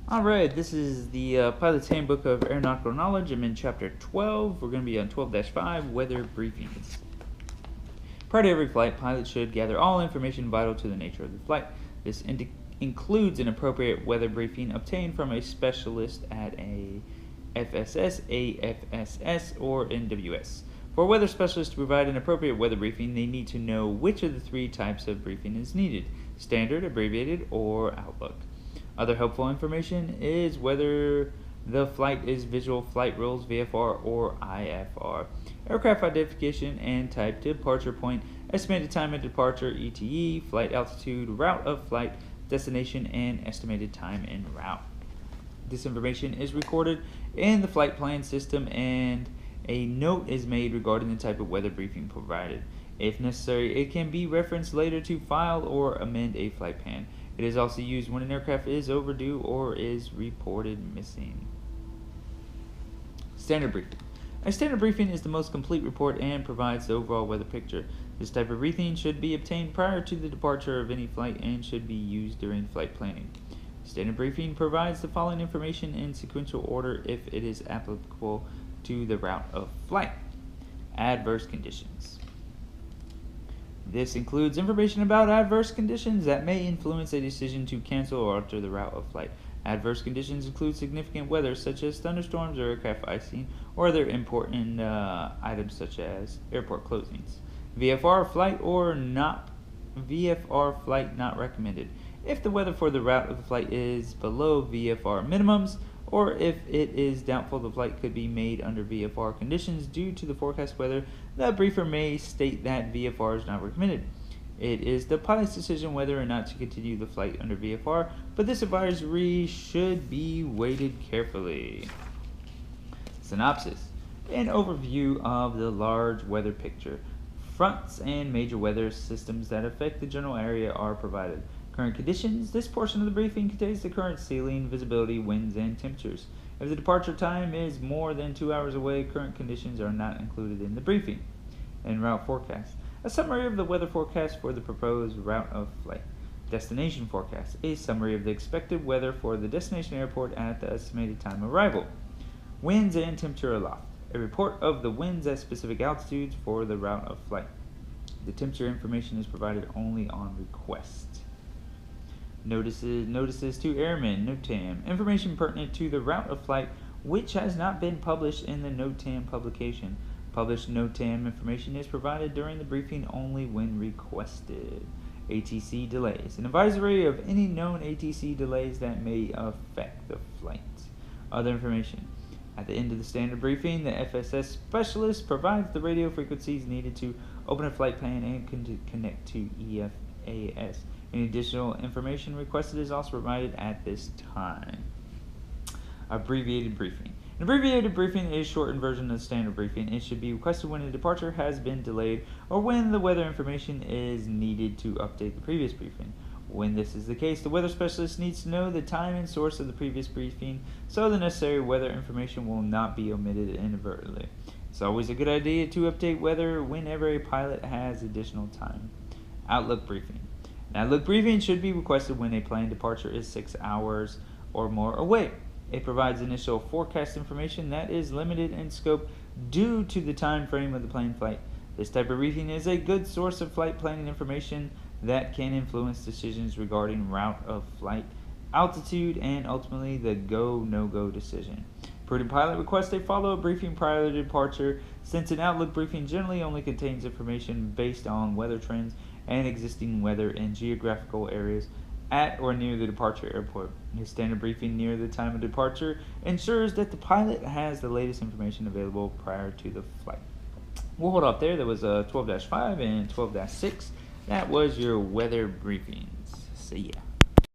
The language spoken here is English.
Alright, this is the Pilot's Handbook of Aeronautical Knowledge. I'm in Chapter 12. We're going to be on 12-5, Weather Briefings. Prior to every flight, pilots should gather all information vital to the nature of the flight. This includes an appropriate weather briefing obtained from a specialist at a FSS, AFSS, or NWS. For a weather specialist to provide an appropriate weather briefing, they need to know which of the three types of briefing is needed: standard, abbreviated, or Outlook. Other helpful information is whether the flight is visual flight rules, VFR, or IFR, aircraft identification and type, departure point, estimated time of departure, ETE, flight altitude, route of flight, destination, and estimated time en route. This information is recorded in the flight plan system, and a note is made regarding the type of weather briefing provided. If necessary, it can be referenced later to file or amend a flight plan. It is also used when an aircraft is overdue or is reported missing. Standard briefing. A standard briefing is the most complete report and provides the overall weather picture. This type of briefing should be obtained prior to the departure of any flight and should be used during flight planning. Standard briefing provides the following information in sequential order if it is applicable to the route of flight. Adverse conditions. This includes information about adverse conditions that may influence a decision to cancel or alter the route of flight. Adverse conditions include significant weather such as thunderstorms or aircraft icing, or other important items such as airport closings. VFR flight not recommended. If the weather for the route of the flight is below VFR minimums, or if it is doubtful the flight could be made under VFR conditions due to the forecast weather, the briefer may state that VFR is not recommended. It is the pilot's decision whether or not to continue the flight under VFR, but this advisory should be weighted carefully. Synopsis. An overview of the large weather picture. Fronts and major weather systems that affect the general area are provided. Current conditions. This portion of the briefing contains the current ceiling, visibility, winds, and temperatures. If the departure time is more than 2 hours away, current conditions are not included in the briefing. En route forecast. A summary of the weather forecast for the proposed route of flight. Destination forecast. A summary of the expected weather for the destination airport at the estimated time of arrival. Winds and temperature aloft. A report of the winds at specific altitudes for the route of flight. The temperature information is provided only on request. Notices to airmen, NOTAM. Information pertinent to the route of flight which has not been published in the NOTAM publication. Published NOTAM information is provided during the briefing only when requested. ATC delays. An advisory of any known ATC delays that may affect the flight. Other information. At the end of the standard briefing, the FSS specialist provides the radio frequencies needed to open a flight plan and connect to EFAS. Any additional information requested is also provided at this time. Abbreviated briefing. An abbreviated briefing is a shortened version of the standard briefing. It should be requested when a departure has been delayed or when the weather information is needed to update the previous briefing. When this is the case, the weather specialist needs to know the time and source of the previous briefing so the necessary weather information will not be omitted inadvertently. It's always a good idea to update weather whenever a pilot has additional time. Outlook briefing. An outlook briefing should be requested when a planned departure is 6 hours or more away. It provides initial forecast information that is limited in scope due to the time frame of the planned flight. This type of briefing is a good source of flight planning information that can influence decisions regarding route of flight, altitude, and ultimately the go/no-go decision. Prudent pilot requests a follow-up briefing prior to departure, since an outlook briefing generally only contains information based on weather trends and existing weather in geographical areas at or near the departure airport. A standard briefing near the time of departure ensures that the pilot has the latest information available prior to the flight. We'll hold off there. There was a 12-5 and 12-6. That was your weather briefings. See ya.